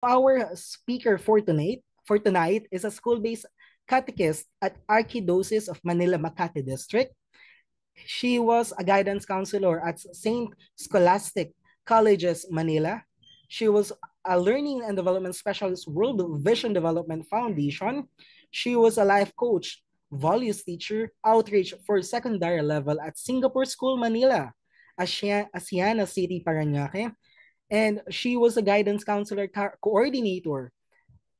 Our speaker for tonight is a school-based catechist at Archdiocese of Manila Makati District. She was a guidance counselor at St. Scholastic Colleges, Manila. She was a learning and development specialist, World Vision Development Foundation. She was a life coach, values teacher, outreach for secondary level at Singapore School, Manila, Asiana City, Parañaque. And she was a guidance counselor coordinator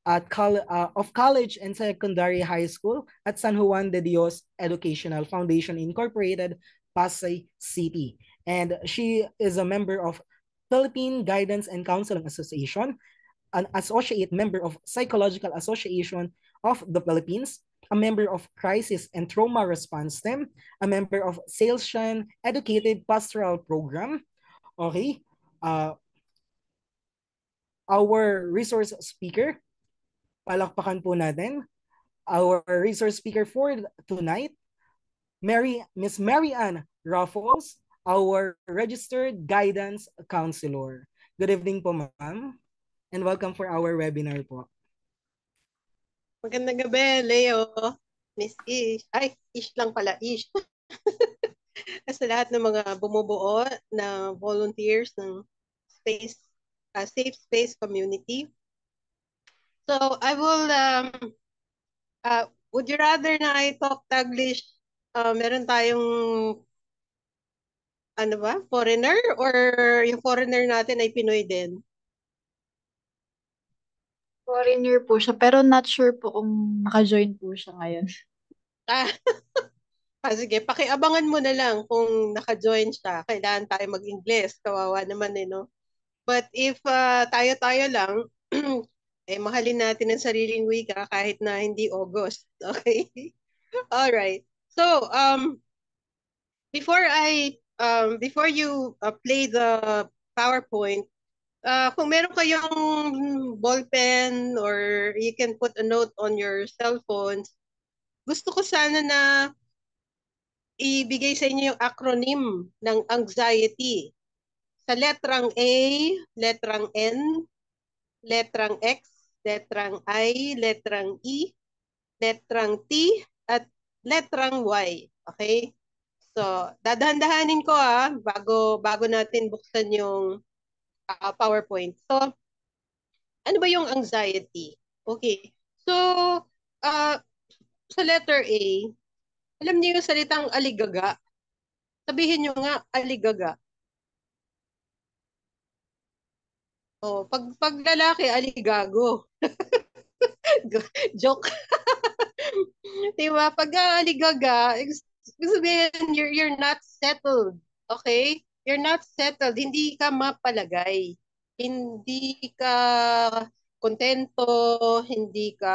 of college and secondary high school at San Juan de Dios Educational Foundation Incorporated, Pasay City. And she is a member of Philippine Guidance and Counseling Association, an associate member of Psychological Association of the Philippines, a member of Crisis and Trauma Response Team, a member of Salesian Educative Pastoral Program. Okay. Uh, our resource speaker, palakpakan po natin. Our resource speaker for tonight, Miss Mary Ann Ruffles, our registered guidance counselor. Good evening po, ma'am, and welcome for our webinar po. Magandang gabi, Leo. Miss Ish. Ay, Ish lang pala, Ish. Sa lahat ng mga bumubuo na volunteers ng space, safe space community. So, I will, would you rather na I talk Taglish? Meron tayong, ano ba, foreigner? Or yung foreigner natin ay Pinoy din? Foreigner po siya, pero not sure po kung naka-join po siya ngayon. Ah, sige, pakiabangan mo na lang kung naka-join siya. Kailangan tayo mag-Ingles. Kawawa naman no? But if tayo-tayo lang, eh mahalin natin ang sariling wika kahit na hindi August. Okay? All right. So, before you play the PowerPoint, kung meron kayong ballpen or you can put a note on your cell phones, gusto ko sana na ibigay sa inyo yung acronym ng anxiety. Sa letrang A, letrang N, letrang X, letrang I, letrang E, letrang T, at letrang Y. Okay? So, dadahan-dahanin ko bago natin buksan yung PowerPoint. So, ano ba yung anxiety? Okay. So, uh, sa letter A, alam niyo yung salitang aligaga? Sabihin niyo nga, aligaga. Oh, pag lalaki, aligago. Joke. Diba? Pag aligaga, ibig sabihin, you're not settled. Okay? You're not settled. Hindi ka mapalagay. Hindi ka kontento, hindi ka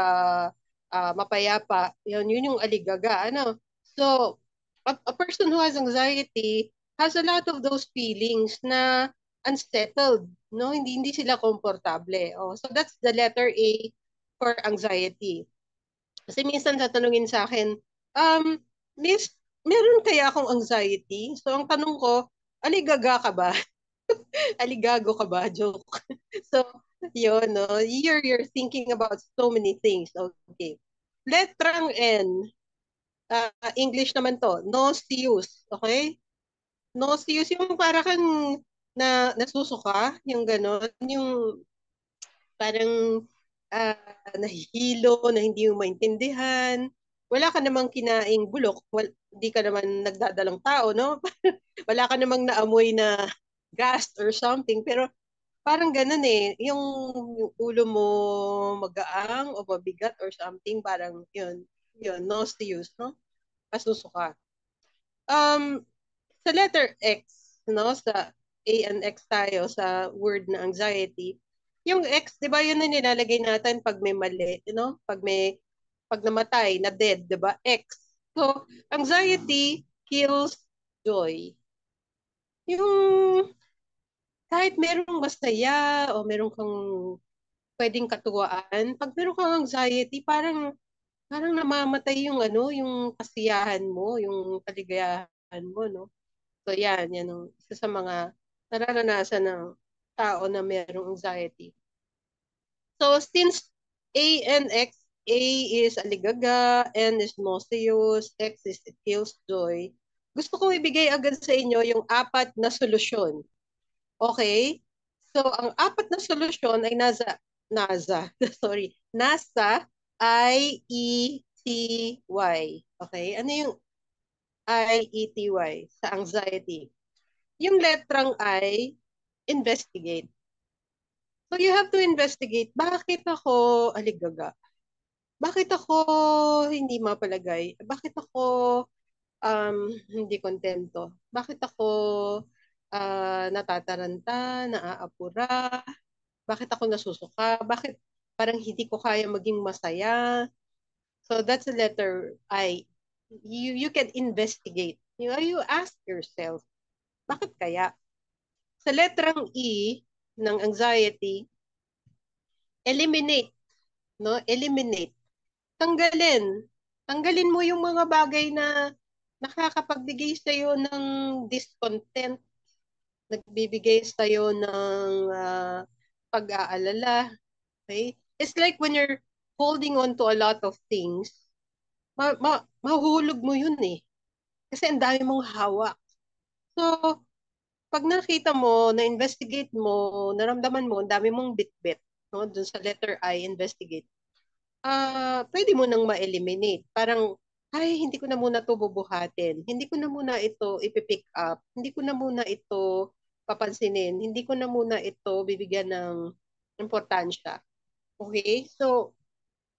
mapayapa. Yun yung aligaga. Ano? So, a person who has anxiety has a lot of those feelings na unsettled. No? Hindi sila komportable. Oh, so that's the letter A for anxiety. Kasi minsan tatanungin sa akin, Miss, meron kaya akong anxiety? So ang tanong ko, aligaga ka ba? Aligago ka ba? Joke. So, yun, no? You're thinking about so many things. Okay. Letrang N. English naman to. Nauseous. Okay? Nauseous yung para kang nasusuka, yung gano'n, yung parang nahihilo, na hindi mo maintindihan. Wala ka namang kinaing bulok, hindi ka naman nagdadalang tao, no? Wala ka namang naamoy na gas or something, pero parang ganun yung ulo mo magaang o mabigat or something, parang yun, nauseous, no? Pasusuka. Um, sa letter X, no? Sa A and X tayo sa word na anxiety. Yung X, 'di ba, yun na nilalagay natin pag may mali, pag namatay, na dead, 'di ba? X. So, anxiety kills joy. Yung kahit merong masaya o meron kang pwedeng katuwaan, pag meron kang anxiety, parang namamatay yung yung kasiyahan mo, yung kaligayahan mo, no? So yan ang isa sa mga nararanasan ng tao na mayroong anxiety. So since A and X, A is aligaga, N is nauseous, X is killjoy, gusto kong ibigay agad sa inyo yung apat na solusyon. Okay? So ang apat na solusyon ay nasa IETY. Okay? Ano yung IETY sa anxiety? Yung letrang I, investigate. So you have to investigate, bakit ako aligaga? Bakit ako hindi mapalagay? Bakit ako hindi kontento? Bakit ako natataranta, naaapura? Bakit ako nasusuka? Bakit parang hindi ko kaya maging masaya? So that's the letter I. You can investigate. You ask yourself, bakit kaya? Sa letrang E ng anxiety, eliminate, no? Eliminate. Tanggalin. Tanggalin mo yung mga bagay na nakakapagbigay sa iyo ng discontent, nagbibigay sa iyo ng pag-aalala. Okay? It's like when you're holding on to a lot of things, mahulog mo yun eh. Kasi ang dami mong hawak. So, pag nakita mo, na-investigate mo, naramdaman mo, ang dami mong bit-bit, no? Dun sa letter I, investigate. Pwede mo nang ma-eliminate. Parang, ay, hindi ko na muna ito bubuhatin. Hindi ko na muna ito ipipick up. Hindi ko na muna ito papansinin. Hindi ko na muna ito bibigyan ng importansya. Okay? So,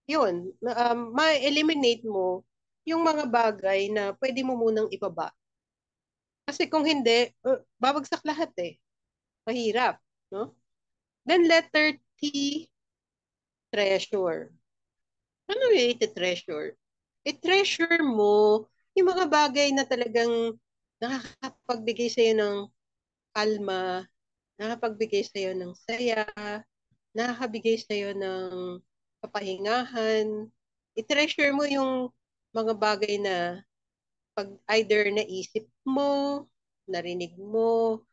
yun. Ma-eliminate mo yung mga bagay na pwede mo munang ibaba. Kasi kung hindi, babagsak lahat eh. Mahirap. No? Then letter T, treasure. Ano yung iti-treasure? I-treasure mo yung mga bagay na talagang nakakapagbigay sa'yo ng kalma, nakakapagbigay sa'yo ng saya, nakakabigay sa'yo ng kapahingahan. I-treasure mo yung mga bagay na pag either naisip mo, narinig mo,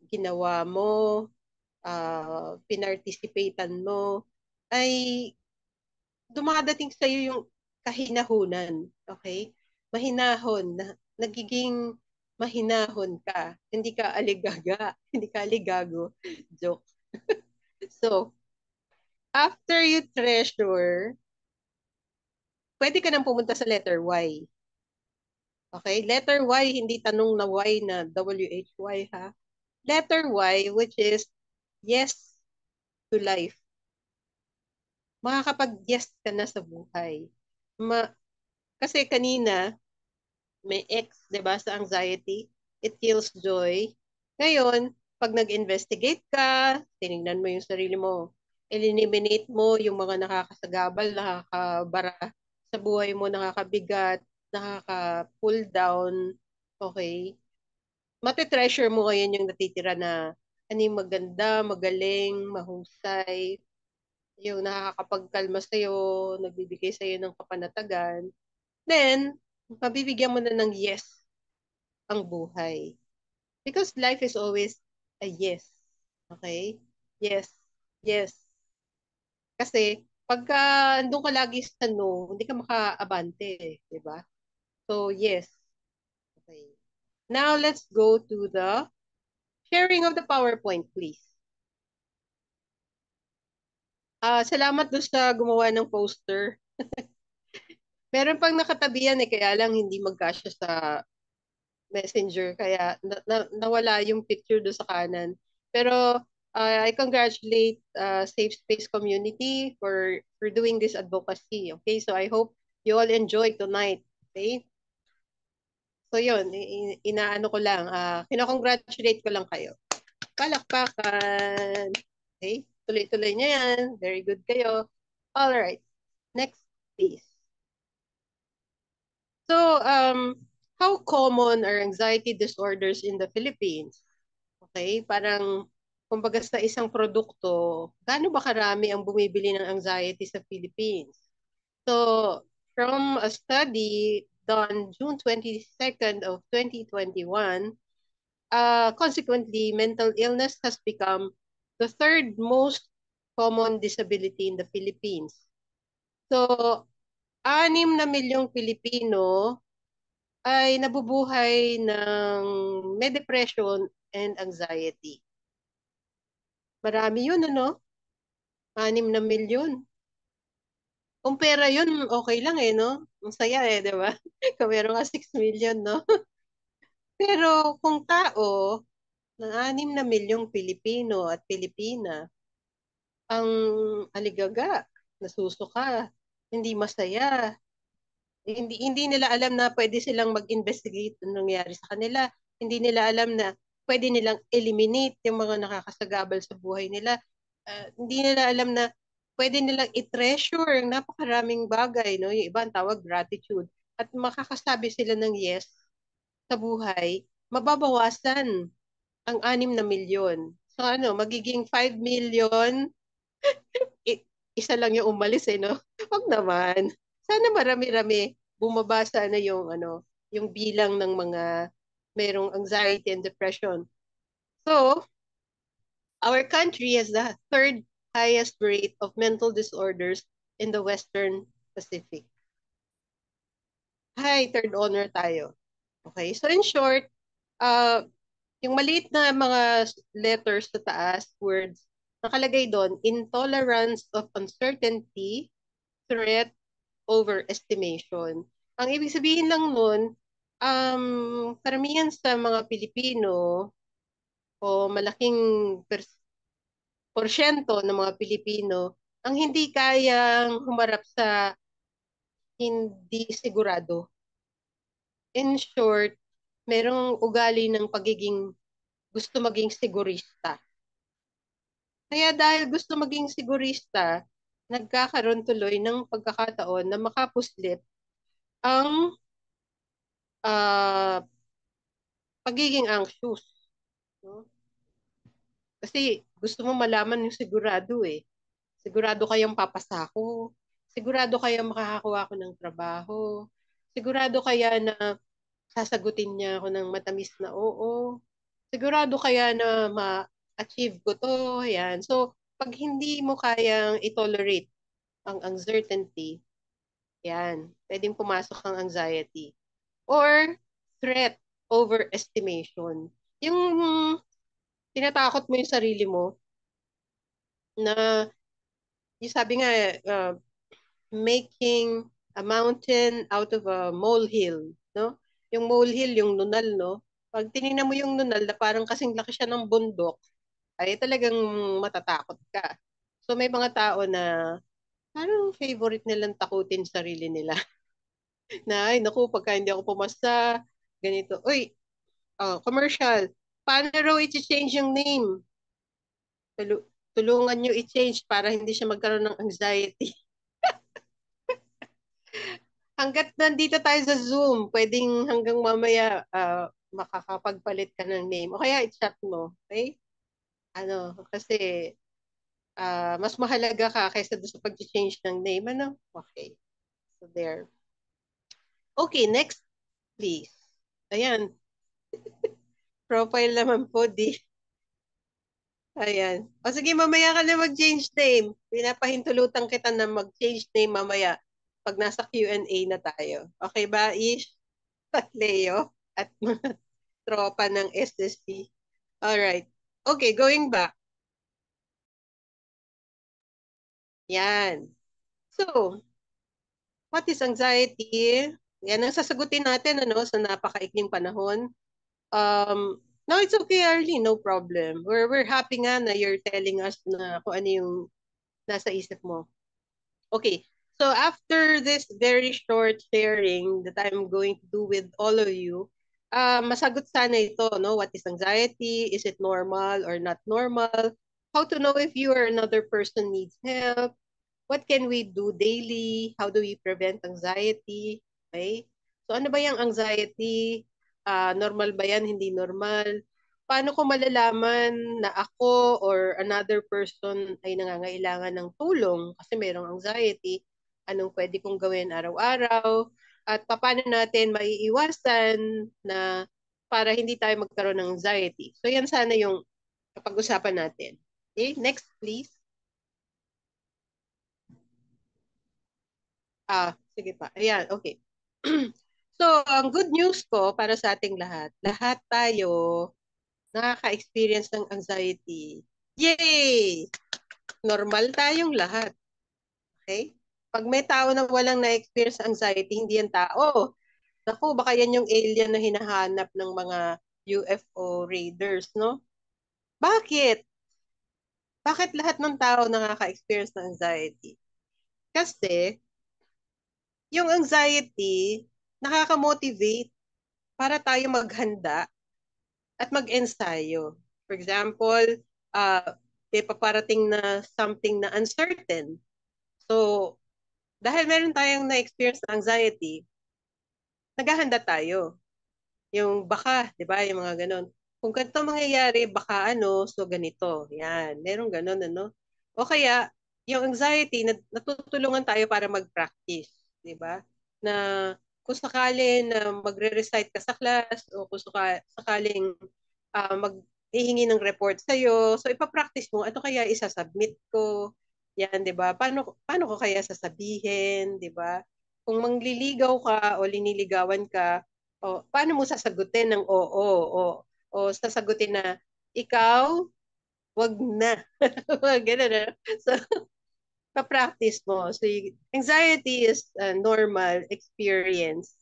ginawa mo, pinarticipatean mo, ay dumadating sa iyo yung kahinahunan, okay? Mahinahon, nagiging mahinahon ka. Hindi ka aligaga, hindi ka aligago. Joke. So, after you treasure, pwede ka nang pumunta sa letter Y. Okay? Letter Y, hindi tanong na Y na W-H-Y ha. Letter Y, which is yes to life. Makakapag-yes ka na sa buhay. Kasi kanina, may X, 'di ba, sa anxiety, it kills joy. Ngayon, pag nag-investigate ka, tiningnan mo yung sarili mo, eliminate mo yung mga nakakasagabal, nakakabara sa buhay mo, nakakabigat, nakaka-pull down, okay? Mati-treasure mo ngayon yung natitira na ano yung maganda, magaling, mahusay, yung nakakapagkalma sa'yo, nagbibigay sa'yo ng kapanatagan. Then, mabibigyan mo na ng yes ang buhay. Because life is always a yes. Okay? Yes. Yes. Kasi, pagka andun ka lagi sa no, hindi ka makaabante, di ba? So, yes. Okay. Now, let's go to the sharing of the PowerPoint, please. Salamat doon sa gumawa ng poster. Meron pang nakatabihan kaya lang hindi magkasya sa Messenger kaya nawala yung picture do sa kanan. Pero I congratulate Safe Space Community for doing this advocacy. Okay, so I hope you all enjoy tonight. Okay? So yun, inaano ko lang, kina-congratulate ko lang kayo. Palakpakan. Okay? Tuloy-tuloy niya yan. Very good kayo. All right. Next, please. So, how common are anxiety disorders in the Philippines? Okay, parang kumbaga sa isang produkto, gaano ba karami ang bumibili ng anxiety sa Philippines? So, from a study done June 22nd of 2021, consequently, mental illness has become the third most common disability in the Philippines. So, 6 na milyong Pilipino ay nabubuhay ng may depression and anxiety. Marami yun, ano? 6 na milyon. Kung pera yun, okay lang eh, no? Ang saya eh, di ba? Kung meron ka 6 million, no? Pero kung tao, ng 6 na milyong Pilipino at Pilipina, ang aligaga, nasusuka, hindi masaya, hindi nila alam na pwede silang mag-investigate ng nangyari sa kanila. Hindi nila alam na pwede nilang eliminate yung mga nakakasagabal sa buhay nila. Hindi nila alam na pwede nilang i-treasure ang napakaraming bagay, no? Yung iba ang tawag gratitude. At makakasabi sila ng yes sa buhay, mababawasan ang 6 na milyon. So ano, magiging 5 million, isa lang yung umalis eh, no? Wag naman. Sana marami-rami bumabasa na yung ano, yung bilang ng mga merong anxiety and depression. So, our country has the third highest rate of mental disorders in the Western Pacific. Hi, third honor tayo. Okay, so in short, yung maliit na mga letters sa taas, words, nakalagay doon, intolerance of uncertainty, threat, overestimation. Ang ibig sabihin lang nun, karamihan sa mga Pilipino o malaking porsyento ng mga Pilipino ang hindi kayang humarap sa hindi sigurado. In short, merong ugali ng pagiging gusto maging sigurista. Kaya dahil gusto maging sigurista, nagkakaroon tuloy ng pagkakataon na makapuslit ang pagiging anxious. No? Kasi gusto mo malaman yung sigurado eh. Sigurado kayang papasa ko. Sigurado kaya makakakuha ko ng trabaho. Sigurado kaya na sasagutin niya ako ng matamis na oo. Sigurado kaya na ma-achieve ko to. Yan. So, pag hindi mo kayang i-tolerate ang uncertainty, yan, pwedeng pumasok ang anxiety. Or threat overestimation. Yung tinatakot mo yung sarili mo na, yung sabi nga, making a mountain out of a molehill, no? Yung molehill, yung nunal, no? Pag tinignan mo yung nunal na parang kasing laki siya ng bundok, ay talagang matatakot ka. So may mga tao na parang favorite nilang takutin sarili nila. Na, ay, naku, pagka hindi ako pumasa, ganito. Uy, commercial. Paano raw i-change yung name? Tulungan nyo i-change para hindi siya magkaroon ng anxiety. Hanggat nandito tayo sa Zoom, pwedeng hanggang mamaya makakapagpalit ka ng name. O kaya i-chat mo. Okay? Ano, kasi mas mahalaga ka kaysa doon sa pag-change ng name. Ano? Okay. So there. Okay, next please. Ayan. Profile naman po, di. Ayan. O sige, mamaya ka na mag-change name. Pinapahintulutan kita na mag-change name mamaya pag nasa Q&A na tayo. Okay ba, Ish? At Leo? At mga tropa ng SSC. Alright. Okay, going back. Yan. So, what is anxiety? Yan ang sasagutin natin ano, sa napakaikling panahon. No, it's okay, Arlie. No problem. We're happy nga na you're telling us na kung ano yung nasa isip mo. Okay. So after this very short sharing that I'm going to do with all of you, masagot sana ito, no? What is anxiety? Is it normal or not normal? How to know if you or another person needs help? What can we do daily? How do we prevent anxiety? Okay? So ano ba yung anxiety? Normal ba yan? Hindi normal? Paano ko malalaman na ako or another person ay nangangailangan ng tulong kasi mayroong anxiety? Anong pwede kong gawin araw-araw? At paano natin maiiwasan na para hindi tayo magkaroon ng anxiety? So yan sana yung kapag-usapan natin. Okay, next please. Sige pa. Ayan, okay. So, ang good news ko para sa ating lahat, lahat tayo nakaka-experience ng anxiety. Yay! Normal tayong lahat. Okay? Pag may tao na walang na-experience ng anxiety, hindi yan tao. Naku, baka yan yung alien na hinahanap ng mga UFO raiders, no? Bakit? Bakit lahat ng tao nakaka-experience ng anxiety? Kasi, yung anxiety, nakaka-motivate para tayo maghanda at mag-ensayo. For example, may paparating na something na uncertain. So, dahil meron tayong na-experience na anxiety, naghahanda tayo. Yung baka, di ba? Yung mga ganun. Kung ganito mangyayari, baka ano, so ganito. Yan, meron ganun, ano? O kaya, yung anxiety, natutulungan tayo para mag-practice, di ba? Na kung sakali na magre-recite ka sa class o kung sakaling mag-hihingi ng report sa'yo, so ipapractice mo, ano kaya isasubmit ko? Yan, di ba? Paano ko kaya sasabihin, di ba? Kung mangliligaw ka o liniligawan ka, o paano mo sasagutin ng oo o sasagutin na ikaw, wag na. Ganun na. So, pa-practice mo. So, anxiety is a normal experience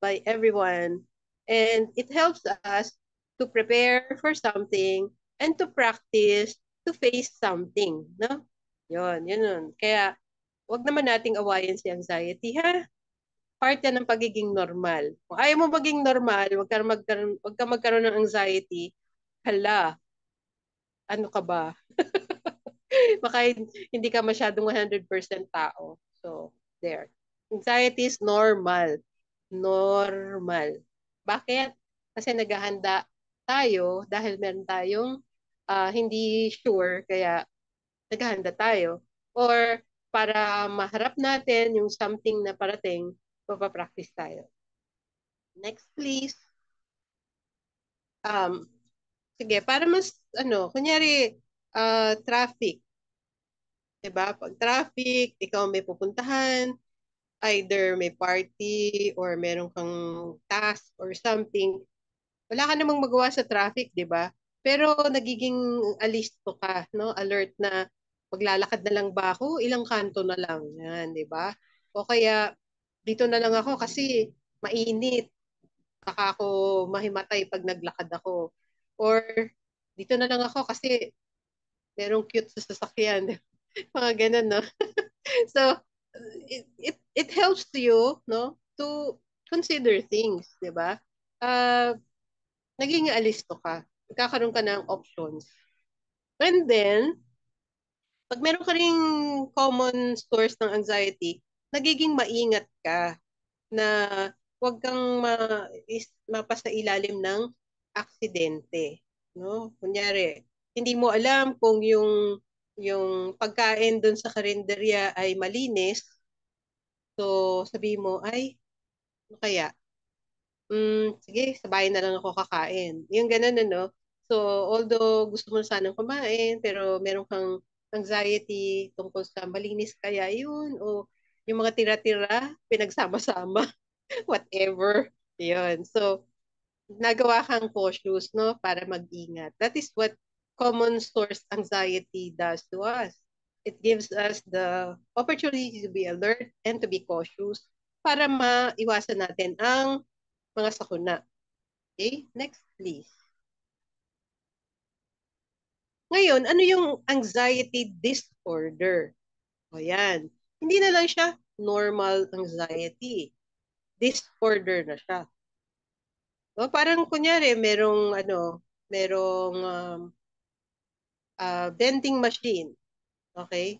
by everyone. And it helps us to prepare for something and to practice to face something. No? Yun. Kaya, wag naman nating awayin si anxiety, ha? Part yan ng pagiging normal. Kung ayaw mo maging normal, wag ka magkaroon ng anxiety, hala, ano ka ba? Baka hindi ka masyadong 100% tao. So, there. Anxiety is normal. Normal. Bakit? Kasi naghahanda tayo dahil meron tayong hindi sure, kaya naghahanda tayo. Or para maharap natin yung something na parating, mapapractice tayo. Next, please. Um, Sige, para mas, kunyari, traffic. Diba? Pag traffic, ikaw may pupuntahan, either may party or meron kang task or something, wala ka namang magawa sa traffic, di ba? Pero nagiging alisto ka, no? Alert na maglalakad na lang ba ako? Ilang kanto na lang. Yan, di ba? O kaya, dito na lang ako kasi mainit. Baka ako mahimatay pag naglakad ako. Or dito na lang ako kasi merong cute sa sasakyan. Mga ganun, no? So, it helps you, no, to consider things, di ba? Naging alisto ka. Nagkakaroon ka ng options. And then, pag meron ka ring common source ng anxiety, nagiging maingat ka na huwag kang mapasa ilalim ng aksidente. No? Kunyari, hindi mo alam kung yung pagkain doon sa karinderya ay malinis, so sabi mo, ay, ano kaya? Sige, sa bahay na lang ako kakain. Yung ganun, ano? So, although gusto mo sanang kumain, pero meron kang anxiety tungkol sa malinis kaya yun, o yung mga tira-tira, pinagsama-sama, whatever. Yun. So, nagawa kang cautious, no, para mag-ingat. That is what common source anxiety does to us. It gives us the opportunity to be alert and to be cautious para maiwasan natin ang mga sakuna. Okay? Next, please. Ngayon, ano yung anxiety disorder? O yan. Hindi na lang siya normal anxiety. Disorder na siya. O, parang kunyari, merong vending machine. Okay?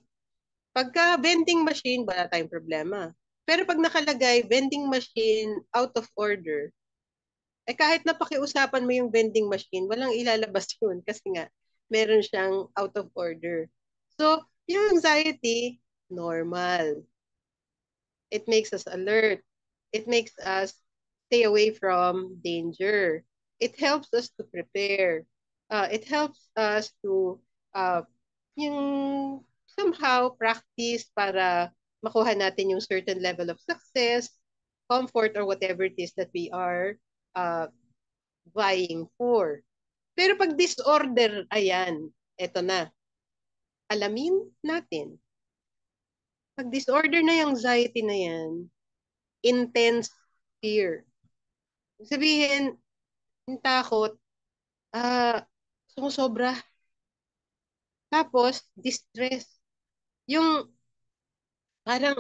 Pagka vending machine, wala tayong problema. Pero pag nakalagay, vending machine out of order, kahit napakiusapan mo yung vending machine, walang ilalabas yun kasi nga, meron siyang out of order. So, yung anxiety, normal. It makes us alert. It makes us stay away from danger. It helps us to prepare. It helps us to yung somehow practice para makuha natin yung certain level of success, comfort, or whatever it is that we are uh, vying for. Pero pag disorder, ayan, eto na. Alamin natin. Pag disorder na yung anxiety na yan, intense fear. Sabihin, yung takot, sumusobra. Tapos, distress. Yung parang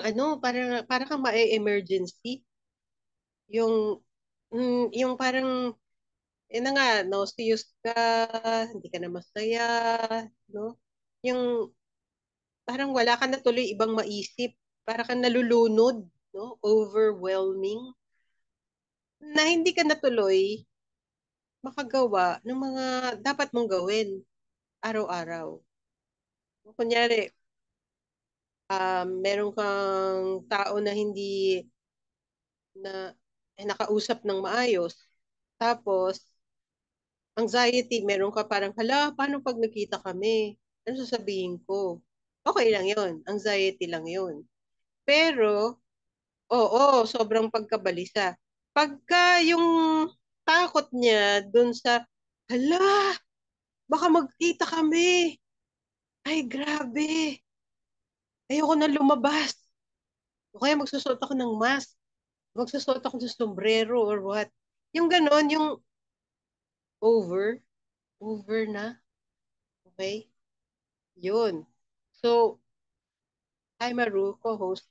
parang kang ma-emergency. Yung parang, na nga, nauseous ka, hindi ka na masaya, no? Yung parang wala ka na tuloy ibang maisip. Para kang nalulunod, no? Overwhelming. Na hindi ka na tuloy makagawa ng mga dapat mong gawin araw-araw. Kunyari, meron kang tao na hindi na nakausap ng maayos. Tapos, anxiety, meron ka parang, hala, paano pag nakita kami? Ano sasabihin ko? Okay lang yon, anxiety lang yon. Pero, oo, sobrang pagkabalisa. Pagka yung takot niya dun sa, hala, baka magkita kami. Ay, grabe. Ayoko na lumabas. O kaya magsusuot ako ng mask. Magsusuot ako ng sombrero or what. Yung ganon, yung over, over na. Okay? Yun. So, hi Maru, co-host.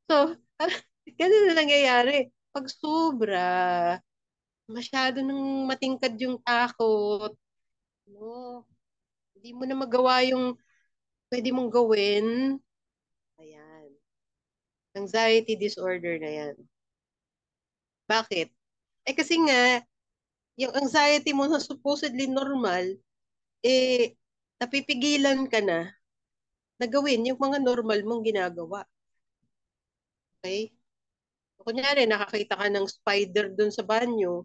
So, ganun na nangyayari. Pag sobra, masyado nang matingkad yung takot. No, hindi mo na magawa yung pwede mong gawin. Ayan. Anxiety disorder na yan. Bakit? Eh kasi nga, yung anxiety mo na supposedly normal, eh, napipigilan ka na gawin yung mga normal mong ginagawa. Okay? Kunyari, nakakita ka ng spider dun sa banyo.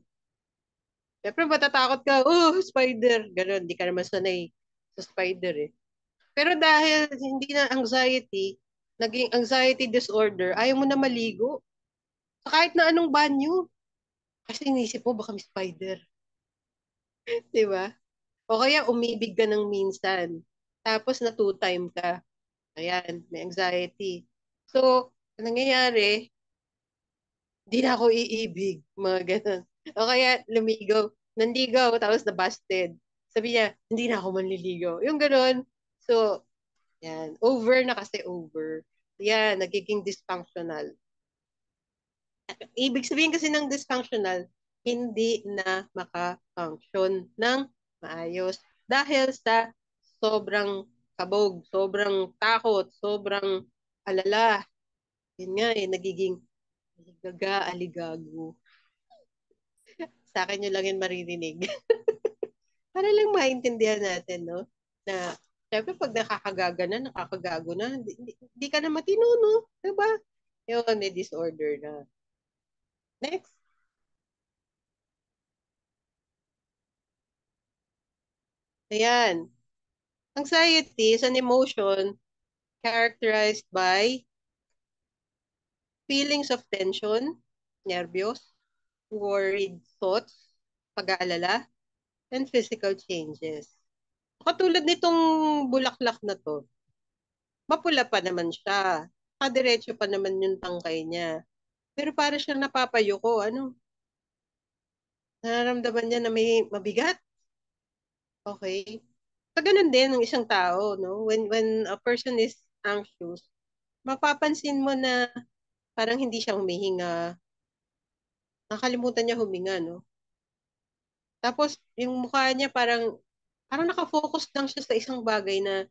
Siyempre, matatakot ka, oh, spider. Ganon, di ka naman sanay sa spider eh. Pero dahil hindi na anxiety, naging anxiety disorder, ayaw mo na maligo. Sa kahit na anong banyo. Kasi inisip mo, baka may spider. Di ba? O kaya umibig ka ng minsan. Tapos na two-time ka. Ayan, may anxiety. So, ang nangyayari, di na ako iibig. Mga ganun. O kaya lumigaw, nanligaw, tapos na-busted. Sabi niya, hindi na ako manliligaw. Yung ganun. So, yan. Over na kasi over. Yan, nagiging dysfunctional. Ibig sabihin kasi ng dysfunctional, hindi na maka-function ng maayos. Dahil sa sobrang kabog, sobrang takot, sobrang alala. Yun nga eh, nagiging aligaga, aligago. Sa akin yun lang yun maririnig. Para lang maintindihan natin, no? Na, syempre pag nakakagaga na, nakakagago na, di ka na matino, no? Diba? Yung may disorder na. Next. Ayan. Anxiety is an emotion characterized by feelings of tension, nervyos, worried thoughts, pag-aalala, and physical changes. Katulad nitong bulaklak na to, mapula pa naman siya. Kadiretso pa naman yung tangkay niya. Pero para siyang napapayuko, nararamdaman niya na may mabigat. Okay? So, ganun din ng isang tao, no? When a person is anxious, mapapansin mo na parang hindi siya humihinga. Nakalimutan niya huminga, no? Tapos, yung mukha niya parang nakafocus lang siya sa isang bagay na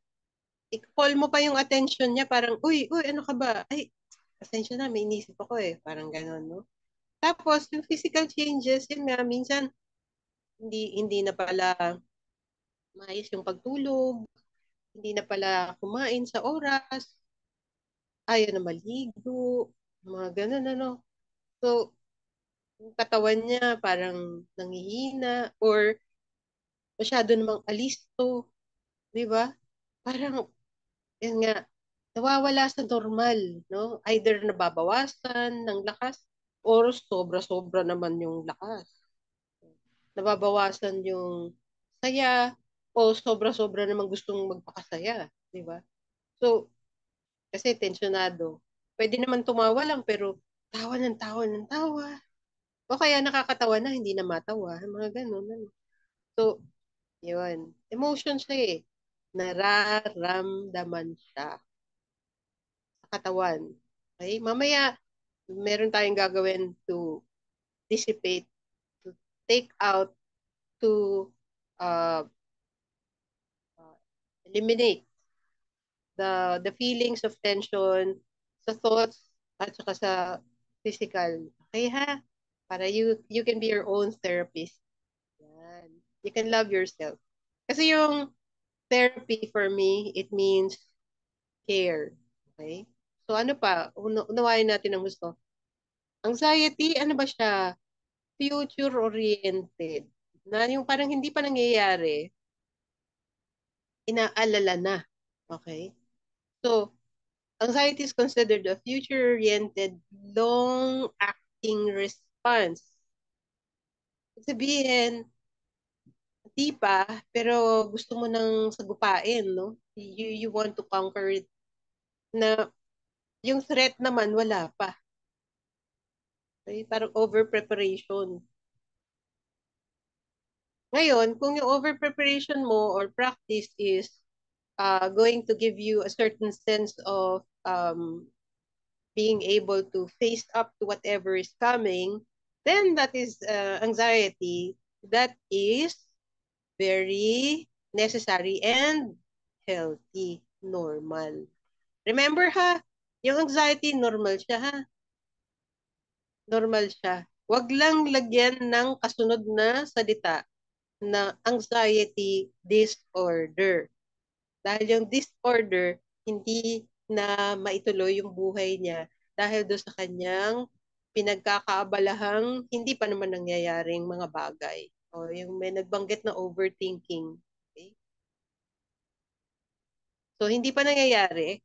i-call mo pa yung attention niya, parang, uy, uy, ano ka ba? Ay, pasensya na, may inisip ako eh. Parang gano'n, no? Tapos, yung physical changes, yun nga, minsan, hindi na pala maayos yung pagtulog, hindi na pala kumain sa oras, ayaw na maligo, mga ganun, ano. So, yung katawan niya parang nangihina or masyado namang alisto, di ba? Parang, yan nga, nawawala sa normal, no? Either nababawasan ng lakas or sobra-sobra naman yung lakas. Nababawasan yung saya o sobra-sobra naman gustong magpakasaya, di ba? So, kasi tensyonado. Pwede naman tumawa lang pero tawa ng tawa ng tawa. O kaya nakakatawa na, hindi na matawa. Mga ganun. Ano. So, yun. Emotion siya eh. Nararamdaman siya sa katawan. Okay? Mamaya, meron tayong gagawin to dissipate, to take out, to uh, eliminate the feelings of tension sa thoughts at saka sa physical. Okay ha? Para you can be your own therapist. Yan. You can love yourself. Kasi yung therapy for me, it means care. Okay? So ano pa? Unawain natin ang gusto. Anxiety, ano ba siya? Future-oriented. Na yung parang hindi pa nangyayari, inaalala na. Okay? So, anxiety is considered a future-oriented, long-acting response. Sabihin, di pa, pero gusto mo nang sagupain, no? You want to conquer it na yung threat naman wala pa. Okay? Parang over-preparation. Ngayon, kung yung over-preparation mo or practice is going to give you a certain sense of being able to face up to whatever is coming, then that is anxiety that is very necessary and healthy, normal. Remember ha, yung anxiety, normal siya ha. Normal siya. Huwag lang lagyan ng kasunod na salita na anxiety disorder. Dahil yung disorder, hindi na maituloy yung buhay niya dahil doon sa kanyang pinagkakaabalahang hindi pa naman nangyayaring mga bagay. O yung may nagbanggit na overthinking. Okay? So, hindi pa nangyayari,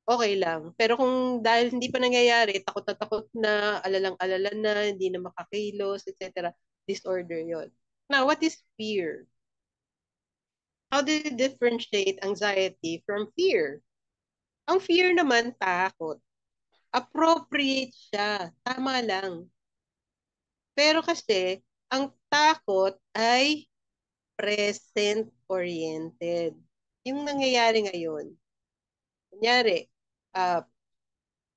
okay lang. Pero kung dahil hindi pa nangyayari, takot na, alalang-alala na, hindi na makakilos, etc., disorder yon. Now, what is fear? How do you differentiate anxiety from fear? Ang fear naman, takot. Appropriate siya. Tama lang. Pero kasi, ang takot ay present-oriented. Yung nangyayari ngayon. Kunyari, uh,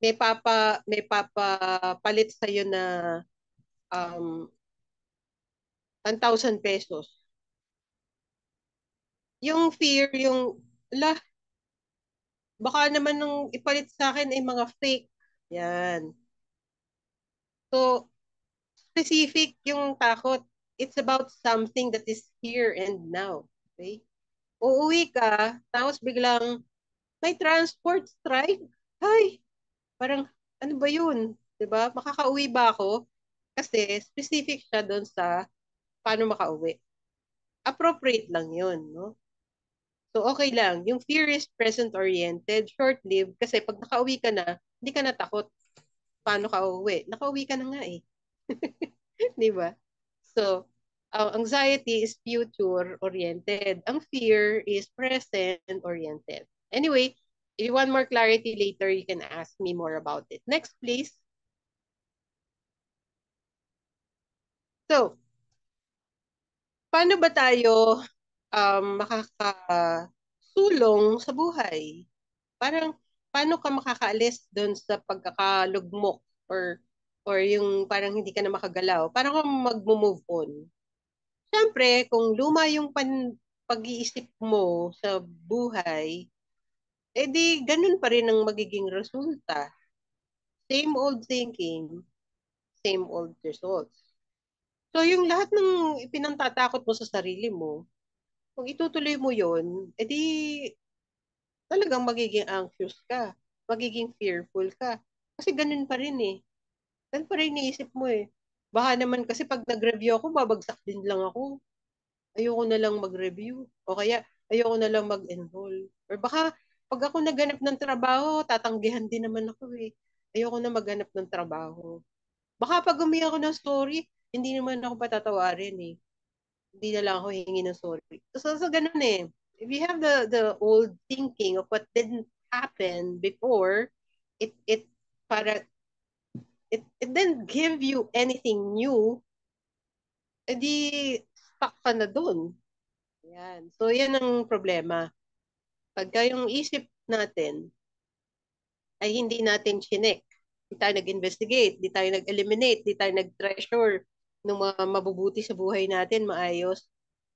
may papalit sa'yo na um, 1,000 pesos. Yung fear, yung, la, baka naman nung ipalit sa akin ay mga fake. Yan. So, specific yung takot. It's about something that is here and now. Okay? Uuwi ka, tapos biglang may transport strike. Ay, parang ano ba yun? 'Di ba? Makakauwi ba ako? Kasi specific siya doon sa paano makauwi. Appropriate lang yun, no? So, okay lang. Yung fear is present-oriented, short-lived, kasi pag nakauwi ka na, hindi ka natakot. Paano ka uuwi? Nakauwi ka na nga eh. Di ba? So, anxiety is future-oriented. Ang fear is present-oriented. Anyway, if you want more clarity later, you can ask me more about it. Next, please. So, paano ba tayo makakasulong sa buhay? Parang, paano ka makakaalis doon sa pagkakalugmok or yung parang hindi ka na makagalaw? Paano ka mag-move on? Siyempre, kung luma yung pag-iisip mo sa buhay, edi ganun pa rin ang magiging resulta. Same old thinking, same old results. So yung lahat ng ipinangtatakot mo sa sarili mo, kung itutuloy mo yon, edi talagang magiging anxious ka, magiging fearful ka. Kasi ganun pa rin eh. Ganun pa rin iniisip mo eh. Baka naman kasi pag nag-review ako, babagsak din lang ako. Ayoko na lang mag-review. O kaya, ayoko na lang mag-enroll. Or baka, Pag ako naganap ng trabaho, tatanggihan din naman ako eh. Ayoko na maghanap ng trabaho. Baka pag umiyak ako ng story, hindi naman ako patatawarin eh. Hindi na lang ako hingi ng sorry. So ganun eh. If you have the old thinking of what didn't happen before, it para it didn't give you anything new, edi stuck ka na dun. Yan. So yan ang problema. Pagka yung isip natin ay hindi natin chinek, di tayo nag-investigate, di tayo nag-eliminate, di tayo nag-treasure ng mga mabubuti sa buhay natin, maayos,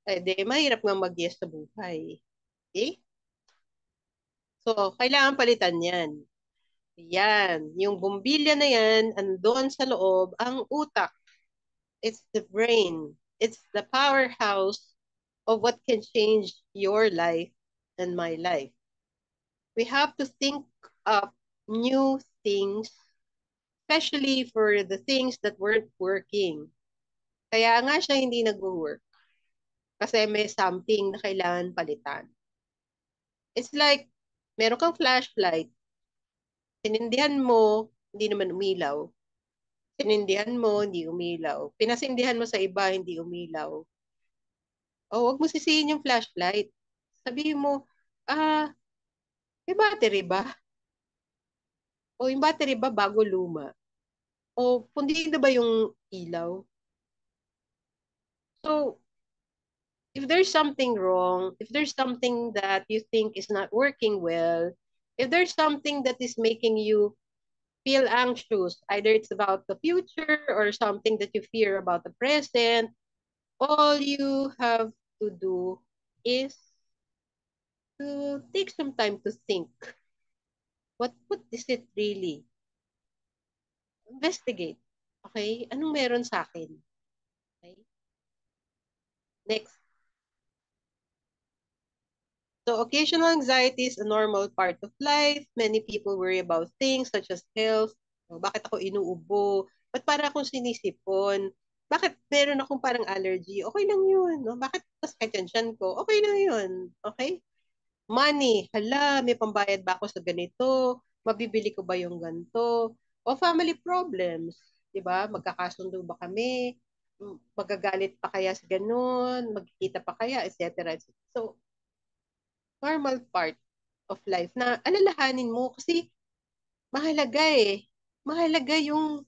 eh, di mahirap nga mag-yes sa buhay. Okay? So, kailangan palitan yan. Yan. Yung bumbilya na yan, andon sa loob, ang utak. It's the brain. It's the powerhouse of what can change your life and my life. We have to think of new things, especially for the things that weren't working. Kaya nga siya hindi nag-work. Kasi may something na kailangan palitan. It's like, meron kang flashlight, sinindihan mo, hindi naman umilaw. Sinindihan mo, hindi umilaw. Pinasindihan mo sa iba, hindi umilaw. O, wag mo sisihin yung flashlight. Sabihin mo, may battery ba? O, yung battery ba bago luma? O, pundi na ba yung ilaw? So, if there's something wrong, if there's something that you think is not working well, if there's something that is making you feel anxious, either it's about the future or something that you fear about the present, all you have to do is to take some time to think. What is it really? Investigate. Okay? Anong meron sa akin? Okay? Next. So occasional anxiety is a normal part of life. Many people worry about things such as health. O, bakit ako inuubo? Ba't para akong sinisipon? Bakit meron akong parang allergy? Okay lang yun. No? Bakit masakit yung tiyan ko? Okay lang yun. Okay? Money. Hala, may pambayad ba ako sa ganito? Mabibili ko ba yung ganito? O family problems. Diba? Magkakasundo ba kami? Magagalit pa kaya sa ganun? Magkikita pa kaya? Etc. So, normal part of life na alalahanin mo kasi mahalaga eh. Mahalaga yung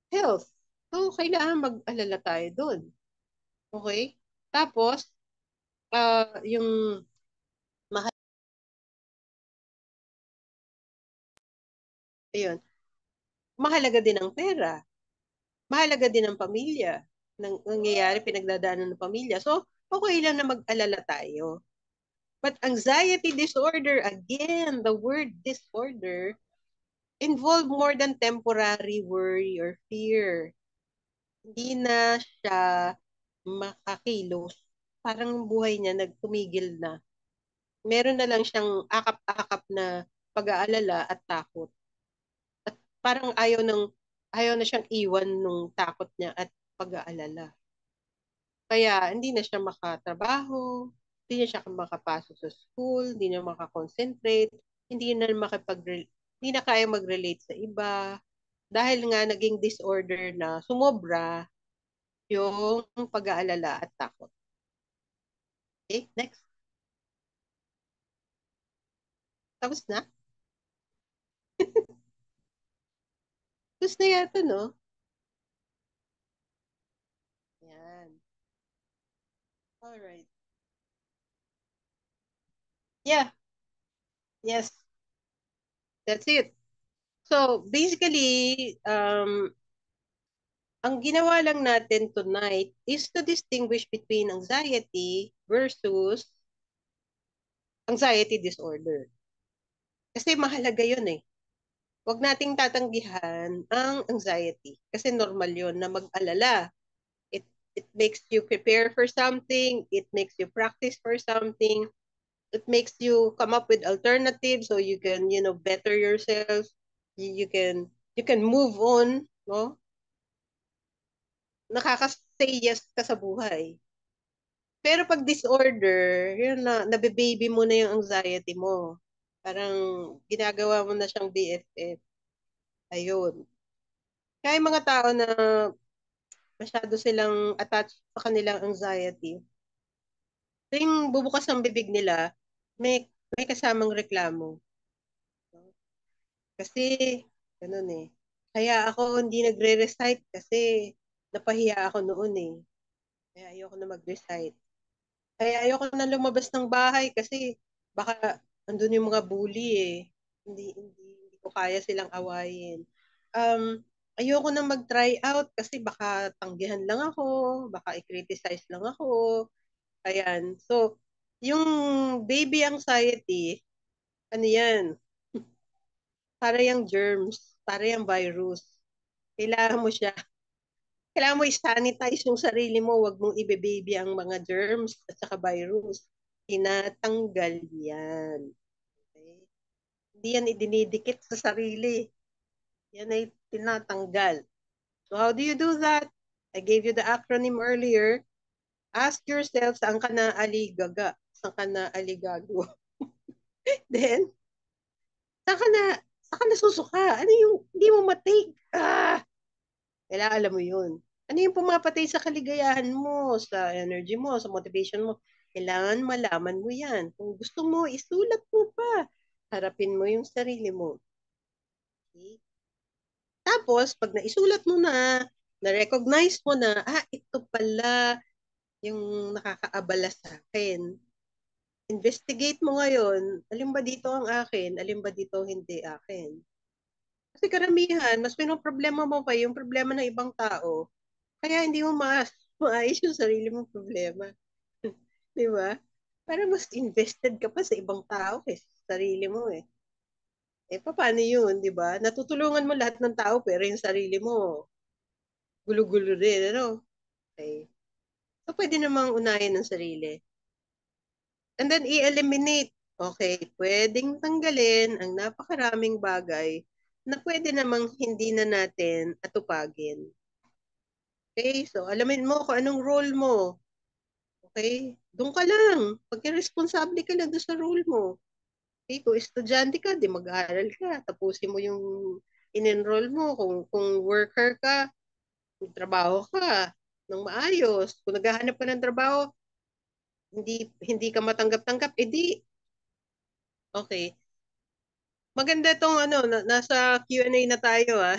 health. So, kailangan mag-alala tayo doon. Okay? Tapos, yung ayun, mahalaga din ang pera. Mahalaga din ang pamilya. Nangyayari, pinagdadaanan ng pamilya. So, okay lang na mag-alala tayo. But anxiety disorder, again, the word disorder, involve more than temporary worry or fear. Hindi na siya makakilos. Parang buhay niya nagtumigil na. Meron na lang siyang akap-akap na pag-aalala at takot. At parang ayaw na siyang iwan nung takot niya at pag-aalala. Kaya hindi na siya makatrabaho, hindi na siya makapasok sa school, hindi na makakonsentrate, hindi na kaya mag-relate sa iba dahil nga naging disorder na sumobra yung pag-aalala at takot. Okay, next. Tapos na? Tapos na yata, no? Yan. Alright. Yeah. Yes. That's it. So, basically, ang ginawa lang natin tonight is to distinguish between anxiety versus anxiety disorder. Kasi mahalaga yun eh. Huwag nating tatanggihan ang anxiety. Kasi normal yun na mag-alala. It makes you prepare for something. It makes you practice for something. It makes you come up with alternatives so you can, better yourself. You can move on, no? Nakaka-say yes ka sa buhay. Pero pag disorder, yun na, nabe-baby mo na yung anxiety mo. Parang ginagawa mo na siyang BFF. Ayun. Kaya yung mga tao na masyado silang attached sa kanilang anxiety, tuwing bubukas ang bibig nila, may kasamang reklamo. Kasi, ganun eh. Kaya ako hindi nagre-recite kasi napahiya ako noon eh. Kaya ayoko na mag-recite. Kaya ayoko na lumabas ng bahay kasi baka andun yung mga bully eh. Hindi ko kaya silang awayin. Ayoko na mag-try out kasi baka tanggihan lang ako, baka i-criticize lang ako. Ayan. So, yung baby anxiety, ano yan? Para yung germs, para yung virus. Kailangan mo siya. Kailangan mo i-sanitize yung sarili mo. Huwag mong ibe-baby ang mga germs at saka virus. Tinatanggal yan. Okay? Hindi yan idinidikit sa sarili. Yan ay tinatanggal. So how do you do that? I gave you the acronym earlier. Ask yourself, saan ka na aligaga? Saan ka na aligago? Then, saan ka na susuka? Ano yung hindi mo matake? Kailangan alam mo yun. Ano yung pumapatay sa kaligayahan mo, sa energy mo, sa motivation mo? Kailangan malaman mo yan. Kung gusto mo, isulat mo pa. Harapin mo yung sarili mo. Okay? Tapos, pag naisulat mo na-recognize mo na, ito pala yung nakakaabala sa akin. Investigate mo ngayon, alin ba dito ang akin, alin ba dito hindi akin. Kasi karamihan, mas problema mo pa yung problema ng ibang tao. Kaya hindi mo maayos yung sarili mong problema. Di ba? Parang mas invested ka pa sa ibang tao kaysa sa sarili mo eh. Paano yun, di ba? Natutulungan mo lahat ng tao pero yung sarili mo, gulo-gulo rin, ano? Okay. So, pwede namang unahin ng sarili. And then, i-eliminate. Okay, pwedeng tanggalin ang napakaraming bagay na pwede namang hindi na natin atupagin. Okay, so alamin mo kung anong role mo. Okay? Doon ka lang. Pagka responsable ka lang doon sa role mo. Okay? Kung estudyante ka, di mag-aaral ka. Tapusin mo yung in-enroll mo. Kung worker ka, trabaho ka ng maayos. Kung naghahanap ka ng trabaho, hindi ka matanggap-tanggap, edi, okay. Maganda tong nasa Q&A na tayo ah.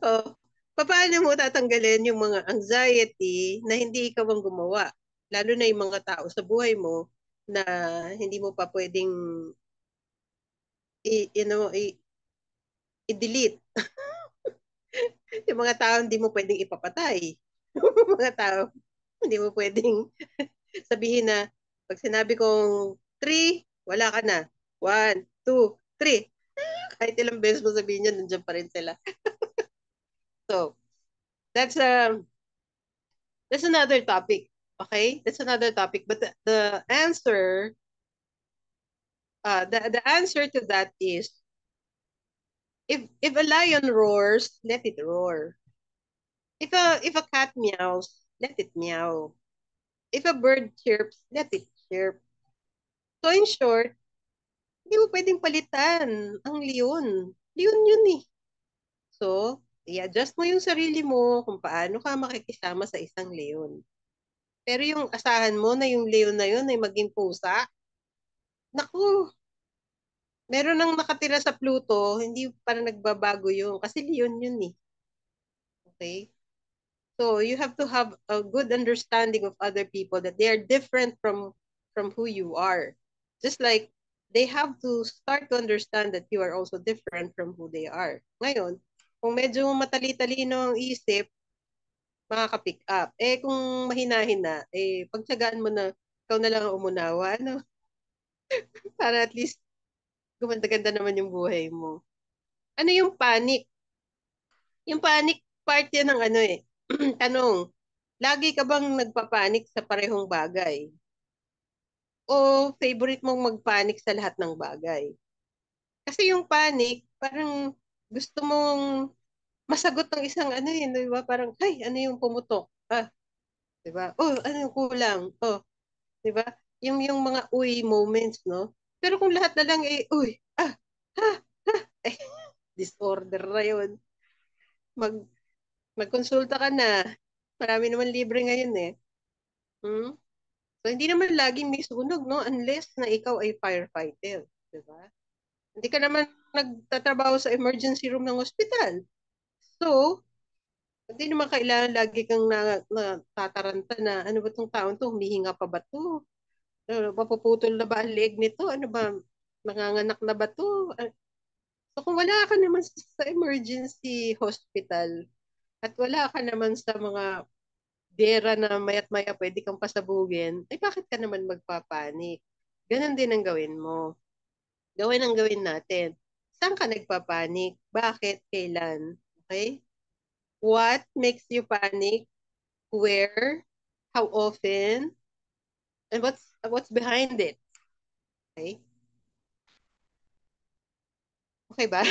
Oh, paano mo tatanggalin yung mga anxiety na hindi ikaw ang gumawa? Lalo na yung mga tao sa buhay mo na hindi mo pa pwedeng i-delete. Yung mga tao hindi mo pwedeng ipapatay. Mga tao hindi mo pwedeng sabihin na pag sinabi kong 3, wala ka na. 1, 2, 3. Kahit ilang beses mo sabihin yan, nandiyan pa rin sila. So, that's that's another topic. Okay? That's another topic. But the answer, the answer to that is, if a lion roars, let it roar. If a cat meows, let it meow. If a bird chirps, let it chirp. So in short, hindi mo pwedeng palitan ang leon. Leon yun eh. So, i-adjust mo yung sarili mo kung paano ka makikisama sa isang leon. Pero yung asahan mo na yung leon na yun ay maging pusa, naku, meron nang nakatira sa Pluto, hindi parang nagbabago yun. Kasi leon yun eh. Okay? So you have to have a good understanding of other people that they are different from who you are. Just like they have to start to understand that you are also different from who they are. Ngayon, kung medyo matali-talino ang isip, makaka-pick up. Kung mahina-hina, pagtsagaan mo na ikaw na lang ang umunawa, ano? Para at least gumanda-ganda naman yung buhay mo. Ano yung panic? Yung panic part yan ng tanong, lagi ka bang nagpapanik sa parehong bagay? O favorite mong magpanik sa lahat ng bagay? Kasi yung panic, parang gusto mong masagot ng isang di ba? Parang, ay, ano yung pumutok? Di ba? Oh, ano yung kulang? Oh, di ba? Yung mga uy moments, no? Pero kung lahat na lang uy, eh, disorder na yun. Mag, magkonsulta ka na. Marami naman libre ngayon eh. Hmm? So, hindi naman laging may sunog, no? Unless na ikaw ay firefighter. Diba? Hindi ka naman nagtatrabaho sa emergency room ng ospital. So, hindi naman kailangan lagi kang natataranta na ano ba tong taon to, humihinga pa ba to? Mapuputol na ba ang leg nito? Ano ba, manganganak na ba to? So kung wala ka naman sa emergency hospital at wala ka naman sa mga dera na mayat maya pwede kang pasabugin, ay bakit ka naman magpapanik? Ganon din ang gawin mo. Gawin ang gawin natin. Saan ka nagpapanik? Bakit? Kailan? Okay? What makes you panic? Where? How often? And what's behind it? Okay? Okay ba?